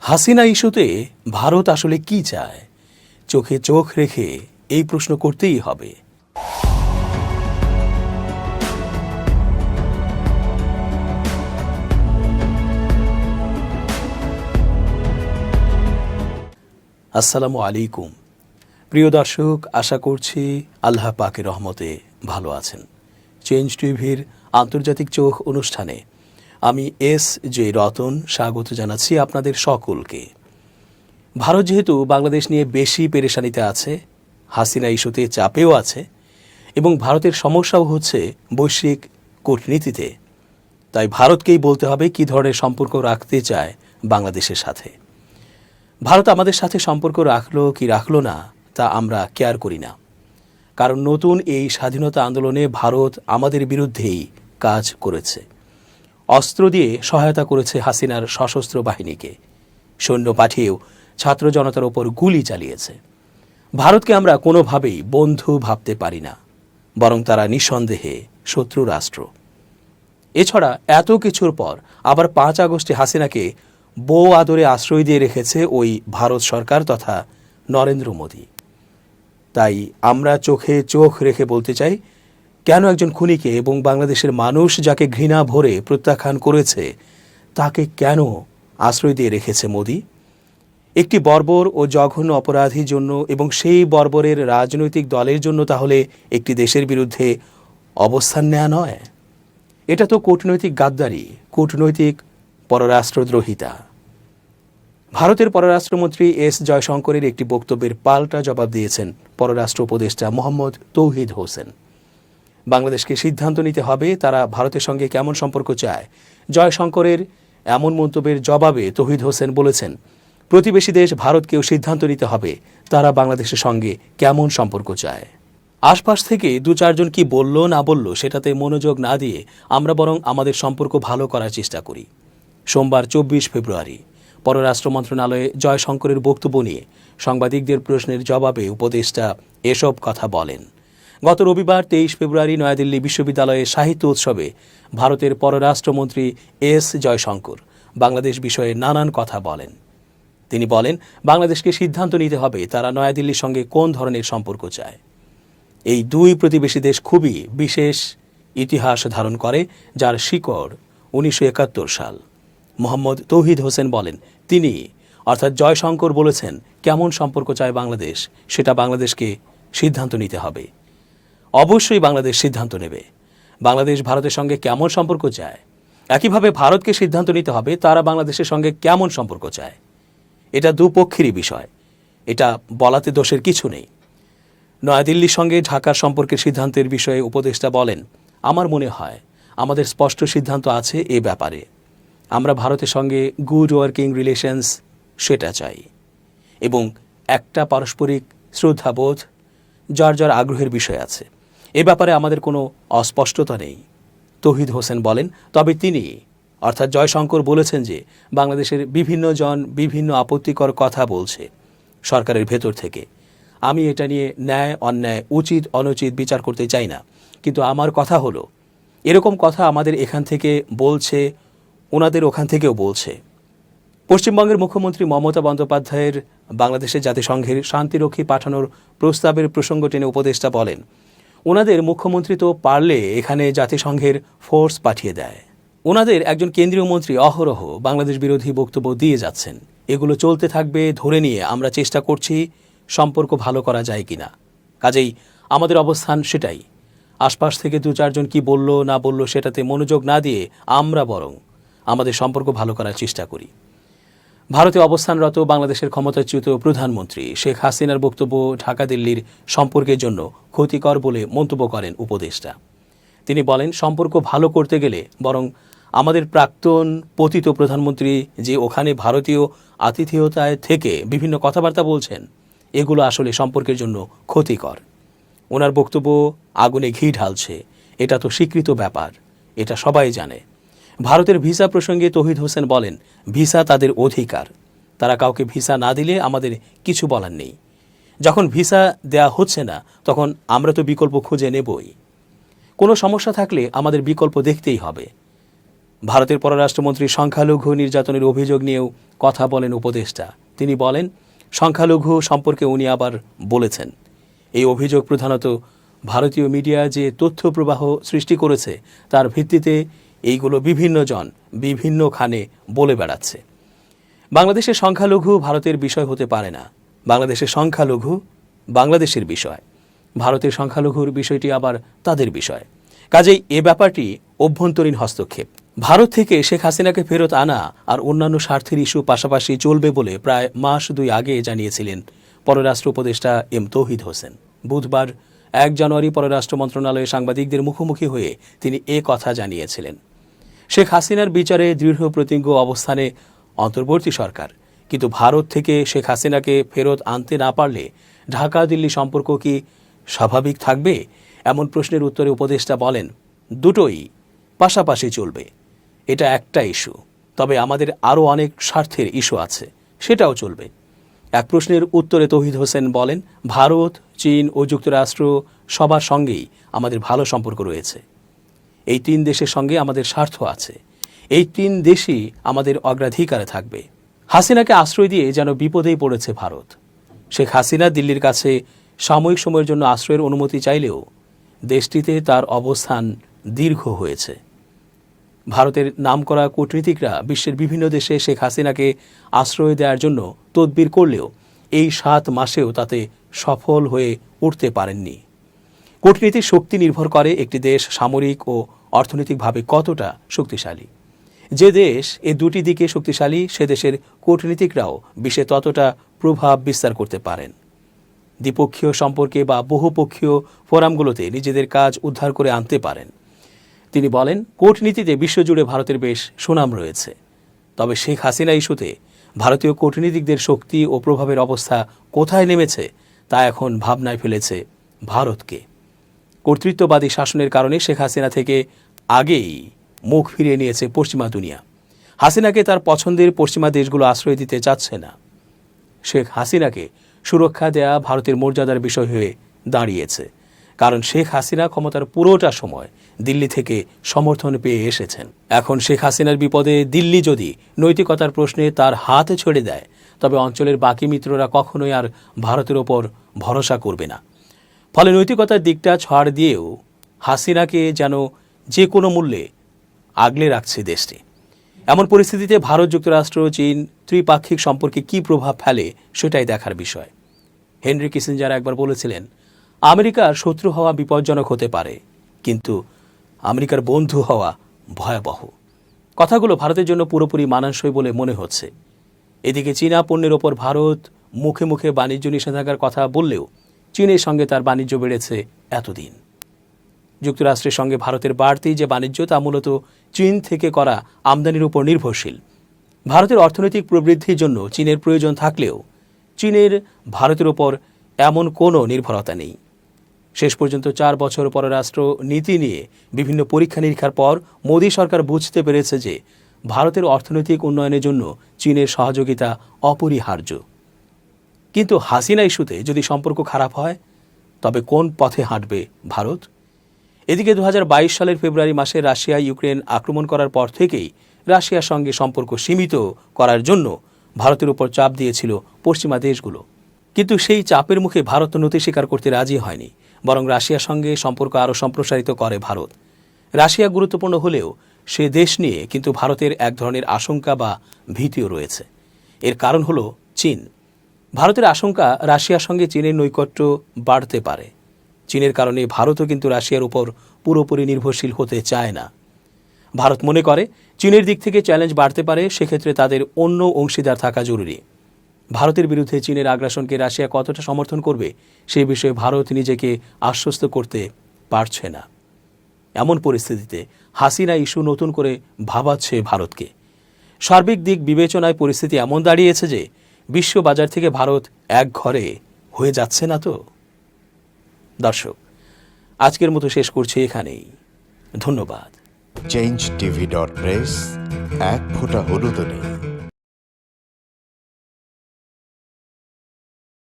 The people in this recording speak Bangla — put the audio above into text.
হাসিনা ইস্যুতে ভারত আসলে কি চায়, চোখে চোখ রেখে এই প্রশ্ন করতেই হবে। আসসালামু আলাইকুম প্রিয় দর্শক, আশা করছি আল্লাহ পাকের রহমতে ভালো আছেন। চেঞ্জ টিভির আন্তর্জাতিক চোখ অনুষ্ঠানে আমি এস.জে. রতন স্বাগত জানাচ্ছি আপনাদের সকলকে। ভারত যেহেতু বাংলাদেশ নিয়ে বেশি পেরেশানিতে আছে, হাসিনা ইস্যুতে চাপেও আছে এবং ভারতের সমস্যাও হচ্ছে বৈশ্বিক কূটনীতিতে, তাই ভারতকেই বলতে হবে কী ধরনের সম্পর্ক রাখতে চায় বাংলাদেশের সাথে। ভারত আমাদের সাথে সম্পর্ক রাখলো কি রাখলো না তা আমরা কেয়ার করি না, কারণ নতুন এই স্বাধীনতা আন্দোলনে ভারত আমাদের বিরুদ্ধেই কাজ করেছে। অস্ত্র দিয়ে সহায়তা করেছে হাসিনার সশস্ত্র বাহিনীকে, সৈন্য পাঠিয়েও ছাত্র জনতার ওপর গুলি চালিয়েছে। ভারতকে আমরা কোনোভাবেই বন্ধু ভাবতে পারি না, বরং তারা নিঃসন্দেহে শত্রু রাষ্ট্র। এছাড়া এত কিছুর পর আবার 5 আগস্টে হাসিনাকে বউ আদরে আশ্রয় দিয়ে রেখেছে ওই ভারত সরকার তথা নরেন্দ্র মোদী। তাই আমরা চোখে চোখ রেখে বলতে চাই, কেন একজন খুনিকে এবং বাংলাদেশের মানুষ যাকে ঘৃণা ভরে প্রত্যাখ্যান করেছে তাকে কেন আশ্রয় দিয়ে রেখেছে মোদী? একটি বর্বর ও জঘন্য অপরাধীর জন্য এবং সেই বর্বরের রাজনৈতিক দলের জন্য তাহলে একটি দেশের বিরুদ্ধে অবস্থান নেওয়া নয়? এটা তো কূটনৈতিক গাদ্দারি, কূটনৈতিক পররাষ্ট্রদ্রোহিতা। ভারতের পররাষ্ট্রমন্ত্রী এস জয়শঙ্করের একটি বক্তব্যের পাল্টা জবাব দিয়েছেন পররাষ্ট্র উপদেষ্টা মোহাম্মদ তৌহিদ হোসেন। বাংলাদেশকে সিদ্ধান্ত নিতে হবে তারা ভারতের সঙ্গে কেমন সম্পর্ক চায়। জয়শঙ্করের এমন মন্তব্যের জবাবে তৌহিদ হোসেন বলেছেন, প্রতিবেশী দেশ ভারতকেও সিদ্ধান্ত নিতে হবে তারা বাংলাদেশের সঙ্গে কেমন সম্পর্ক চায়। আশপাশ থেকে 2-4 জন কি বলল না বলল সেটাতে মনোযোগ না দিয়ে আমরা বরং আমাদের সম্পর্ক ভালো করার চেষ্টা করি। সোমবার 24 ফেব্রুয়ারি পররাষ্ট্র মন্ত্রণালয়ে জয়শঙ্করের বক্তব্য নিয়ে সাংবাদিকদের প্রশ্নের জবাবে উপদেষ্টা এসব কথা বলেন। গত রবিবার 23 ফেব্রুয়ারি নয়াদিল্লি বিশ্ববিদ্যালয়ে সাহিত্য উৎসবে ভারতের পররাষ্ট্রমন্ত্রী এস জয়শঙ্কর বাংলাদেশ বিষয়ে নানান কথা বলেন। তিনি বলেন, বাংলাদেশকে সিদ্ধান্ত নিতে হবে তারা নয়াদিল্লির সঙ্গে কোন ধরনের সম্পর্ক চায়। এই দুই প্রতিবেশী দেশ খুবই বিশেষ ইতিহাস ধারণ করে, যার শিকড় 1971 সাল। মোহাম্মদ তৌহিদ হোসেন বলেন, তিনি অর্থাৎ জয়শঙ্কর বলেছেন কেমন সম্পর্ক চায় বাংলাদেশ, সেটা বাংলাদেশকে সিদ্ধান্ত নিতে হবে। অবশ্যই বাংলাদেশ সিদ্ধান্ত নেবে বাংলাদেশ ভারতের সঙ্গে কেমন সম্পর্ক চায়। একইভাবে ভারতকে সিদ্ধান্ত নিতে হবে তারা বাংলাদেশের সঙ্গে কেমন সম্পর্ক চায়। এটা দুপক্ষেরই বিষয়, এটা বলাতে দোষের কিছু নেই। নয়াদিল্লির সঙ্গে ঢাকার সম্পর্কের সিদ্ধান্তের বিষয়ে উপদেষ্টা বলেন, আমার মনে হয় আমাদের স্পষ্ট সিদ্ধান্ত আছে এ ব্যাপারে। আমরা ভারতের সঙ্গে গুড ওয়ার্কিং রিলেশনস সেটা চাই এবং একটা পারস্পরিক শ্রদ্ধাবোধ, যার যার আগ্রহের বিষয় আছে, এ ব্যাপারে আমাদের কোনো অস্পষ্টতা নেই। তৌহিদ হোসেন বলেন, তবে তিনি অর্থাৎ জয়শঙ্কর বলেছেন যে বাংলাদেশের বিভিন্ন জন বিভিন্ন আপত্তিকর কথা বলছে সরকারের ভেতর থেকে। আমি এটা নিয়ে ন্যায় অন্যায়, উচিত অনুচিত বিচার করতে চাই না, কিন্তু আমার কথা হলো এরকম কথা আমাদের এখান থেকে বলছে, ওনাদের ওখান থেকেও বলছে। পশ্চিমবঙ্গের মুখ্যমন্ত্রী মমতা বন্দ্যোপাধ্যায়ের বাংলাদেশে জাতিসংঘের শান্তিরক্ষী পাঠানোর প্রস্তাবের প্রসঙ্গ টেনে উপদেষ্টা বলেন, ওনাদের মুখ্যমন্ত্রী তো পারলে এখানে জাতিসংঘের ফোর্স পাঠিয়ে দেয়। ওনাদের একজন কেন্দ্রীয় মন্ত্রী অহরহ বাংলাদেশ বিরোধী বক্তব্য দিয়ে যাচ্ছেন। এগুলো চলতে থাকবে ধরে নিয়ে আমরা চেষ্টা করছি সম্পর্ক ভালো করা যায় কিনা। কাজেই আমাদের অবস্থান সেটাই। আশপাশ থেকে 2-4 জন কি বলল না বলল সেটাতে মনোযোগ না দিয়ে আমরা বরং আমাদের সম্পর্ক ভালো করার চেষ্টা করি। ভারতে অবস্থানরত বাংলাদেশের ক্ষমতাচ্যুত প্রধানমন্ত্রী শেখ হাসিনার বক্তব্য ঢাকা দিল্লির সম্পর্কের জন্য ক্ষতিকর বলে মন্তব্য করেন উপদেষ্টা। তিনি বলেন, সম্পর্ক ভালো করতে গেলে বরং আমাদের প্রাক্তন পতিত প্রধানমন্ত্রী যে ওখানে ভারতীয় আতিথেয়তায় থেকে বিভিন্ন কথাবার্তা বলছেন, এগুলো আসলে সম্পর্কের জন্য ক্ষতিকর। ওনার বক্তব্য আগুনে ঘি ঢালছে, এটা তো স্বীকৃত ব্যাপার, এটা সবাই জানে। ভারতের ভিসা প্রসঙ্গে তৌহিদ হোসেন বলেন, ভিসা তাদের অধিকার, তারা কাউকে ভিসা না দিলে আমাদের কিছু বলার নেই। যখন ভিসা দেয়া হচ্ছে না তখন আমরা তো বিকল্প খুঁজে নেবই। কোনো সমস্যা থাকলে আমাদের বিকল্প দেখতেই হবে। ভারতের পররাষ্ট্রমন্ত্রী সংখ্যালঘু নির্যাতনের অভিযোগ নিয়েও কথা বলেন উপদেষ্টা। তিনি বলেন, সংখ্যালঘু সম্পর্কে উনি আবার বলেছেন, এই অভিযোগ প্রধানত ভারতীয় মিডিয়া যে তথ্য প্রবাহ সৃষ্টি করেছে তার ভিত্তিতে এইগুলো বিভিন্ন জন বিভিন্নখানে বলে বেড়াচ্ছে। বাংলাদেশের সংখ্যালঘু ভারতের বিষয় হতে পারে না। বাংলাদেশের সংখ্যালঘু বাংলাদেশের বিষয়, ভারতের সংখ্যালঘুর বিষয়টি আবার তাদের বিষয়। কাজেই এ ব্যাপারটি অভ্যন্তরীণ হস্তক্ষেপ। ভারত থেকে শেখ হাসিনাকে ফেরত আনা আর অন্যান্য স্বার্থের ইস্যু পাশাপাশি চলবে বলে প্রায় মাস 2 আগে জানিয়েছিলেন পররাষ্ট্র উপদেষ্টা এম তৌহিদ হোসেন। বুধবার 1 জানুয়ারি পররাষ্ট্র মন্ত্রণালয়ে সাংবাদিকদের মুখোমুখি হয়ে তিনি এ কথা জানিয়েছিলেন। শেখ হাসিনার বিচারে দৃঢ় প্রতিজ্ঞ অবস্থানে অন্তর্বর্তী সরকার, কিন্তু ভারত থেকে শেখ হাসিনাকে ফেরত আনতে না পারলে ঢাকা দিল্লি সম্পর্ক কি স্বাভাবিক থাকবে? এমন প্রশ্নের উত্তরে উপদেষ্টা বলেন, দুটোই পাশাপাশি চলবে। এটা একটা ইস্যু, তবে আমাদের আরও অনেক স্বার্থের ইস্যু আছে, সেটাও চলবে। এক প্রশ্নের উত্তরে তৌহিদ হোসেন বলেন, ভারত, চীন ও যুক্তরাষ্ট্র সবার সঙ্গেই আমাদের ভালো সম্পর্ক রয়েছে। এই 3 দেশের সঙ্গে আমাদের স্বার্থ আছে। এই 3 দেশই আমাদের অগ্রাধিকারে থাকবে। হাসিনাকে আশ্রয় দিয়ে যেন বিপদেই পড়েছে ভারত। শেখ হাসিনা দিল্লির কাছে সাময়িক সময়ের জন্য আশ্রয়ের অনুমতি চাইলেও দেশটিতে তার অবস্থান দীর্ঘ হয়েছে। ভারতের নামকরা কূটনীতিকরা বিশ্বের বিভিন্ন দেশে শেখ হাসিনাকে আশ্রয় দেওয়ার জন্য তদবির করলেও এই 7 মাসেও তাতে সফল হয়ে উঠতে পারেননি। কূটনীতির শক্তি নির্ভর করে একটি দেশ সামরিক ও অর্থনৈতিকভাবে কতটা শক্তিশালী। যে দেশ এই দুটি দিকে শক্তিশালী, সে দেশের কূটনীতিকরাও বিশ্বে ততটা প্রভাব বিস্তার করতে পারেন। দ্বিপক্ষীয় সম্পর্কে বা বহুপক্ষীয় ফোরামগুলোতে নিজেদের কাজ উদ্ধার করে আনতে পারেন। তিনি বলেন, কূটনীতিতে বিশ্বজুড়ে ভারতের বেশ সুনাম রয়েছে। তবে শেখ হাসিনা ইস্যুতে ভারতীয় কূটনীতিকদের শক্তি ও প্রভাবের অবস্থা কোথায় নেমেছে তা এখন ভাবনায় ফেলেছে ভারতকে। কর্তৃত্ববাদী শাসনের কারণে শেখ হাসিনা থেকে আগেই মুখ ফিরিয়ে নিয়েছে পশ্চিমা দুনিয়া। হাসিনাকে তার পছন্দের পশ্চিমা দেশগুলো আশ্রয় দিতে চাচ্ছে না। শেখ হাসিনাকে সুরক্ষা দেয়া ভারতের মর্যাদার বিষয় হয়ে দাঁড়িয়েছে, কারণ শেখ হাসিনা ক্ষমতার পুরোটা সময় দিল্লি থেকে সমর্থন পেয়ে এসেছেন। এখন শেখ হাসিনার বিপদে দিল্লি যদি নৈতিকতার প্রশ্নে তার হাত ছেড়ে দেয়, তবে অঞ্চলের বাকি মিত্ররা কখনোই আর ভারতের ওপর ভরসা করবে না। ফলে নৈতিকতার দিকটা ছাড় দিয়েও হাসিনাকে যেন যে কোনো মূল্যে আগলে রাখছে দেশটি। এমন পরিস্থিতিতে ভারত, যুক্তরাষ্ট্র, চীন ত্রিপাক্ষিক সম্পর্কে কী প্রভাব ফেলে সেটাই দেখার বিষয়। হেনরি কিসিঞ্জার একবার বলেছিলেন, আমেরিকার শত্রু হওয়া বিপজ্জনক হতে পারে, কিন্তু আমেরিকার বন্ধু হওয়া ভয়াবহ। কথাগুলো ভারতের জন্য পুরোপুরি মানানসই বলে মনে হচ্ছে। এদিকে চীনা পণ্যের ওপর ভারত মুখে মুখে বাণিজ্য নিষেধাজ্ঞার কথা বললেও চীনের সঙ্গে তার বাণিজ্য বেড়েছে এতদিন। যুক্তরাষ্ট্রের সঙ্গে ভারতের বাড়তি যে বাণিজ্য তা মূলত চীন থেকে করা আমদানির উপর নির্ভরশীল। ভারতের অর্থনৈতিক প্রবৃদ্ধির জন্য চীনের প্রয়োজন থাকলেও চীনের ভারতের ওপর এমন কোনো নির্ভরতা নেই। শেষ পর্যন্ত 4 বছর পররাষ্ট্র নীতি নিয়ে বিভিন্ন পরীক্ষা নিরীক্ষার পর মোদী সরকার বুঝতে পেরেছে যে ভারতের অর্থনৈতিক উন্নয়নের জন্য চীনের সহযোগিতা অপরিহার্য। কিন্তু হাসিনা ইস্যুতে যদি সম্পর্ক খারাপ হয়, তবে কোন পথে হাঁটবে ভারত? এদিকে 2022 সালের ফেব্রুয়ারি মাসে রাশিয়া ইউক্রেন আক্রমণ করার পর থেকেই রাশিয়ার সঙ্গে সম্পর্ক সীমিত করার জন্য ভারতের উপর চাপ দিয়েছিল পশ্চিমা দেশগুলো। কিন্তু সেই চাপের মুখে ভারত নতি স্বীকার করতে রাজি হয়নি, বরং রাশিয়ার সঙ্গে সম্পর্ক আরও সম্প্রসারিত করে ভারত। রাশিয়া গুরুত্বপূর্ণ হলেও সে দেশ নিয়ে কিন্তু ভারতের এক ধরনের আশঙ্কা বা ভীতিও রয়েছে। এর কারণ হলো চীন। ভারতের আশঙ্কা, রাশিয়ার সঙ্গে চীনের নৈকট্য বাড়তে পারে। চীনের কারণে ভারতও কিন্তু রাশিয়ার উপর পুরোপুরি নির্ভরশীল হতে চায় না। ভারত মনে করে চীনের দিক থেকে চ্যালেঞ্জ বাড়তে পারে, সেক্ষেত্রে তাদের অন্য অংশীদার থাকা জরুরি। ভারতের বিরুদ্ধে চীনের আগ্রাসনকে রাশিয়া কতটা সমর্থন করবে সেই বিষয়ে ভারত নিজেকে আশ্বস্ত করতে পারছে না। এমন পরিস্থিতিতে হাসিনা ইস্যু নতুন করে ভাবাচ্ছে ভারতকে। সার্বিক দিক বিবেচনায় পরিস্থিতি এমন দাঁড়িয়েছে যে বিশ্ব বাজার থেকে ভারত এক ঘরে হয়ে যাচ্ছে না তো। দর্শক, আজকের মতো শেষ করছি এখানেই। ধন্যবাদ। changeTV.press, এক ফোঁটা হলুদও নেই।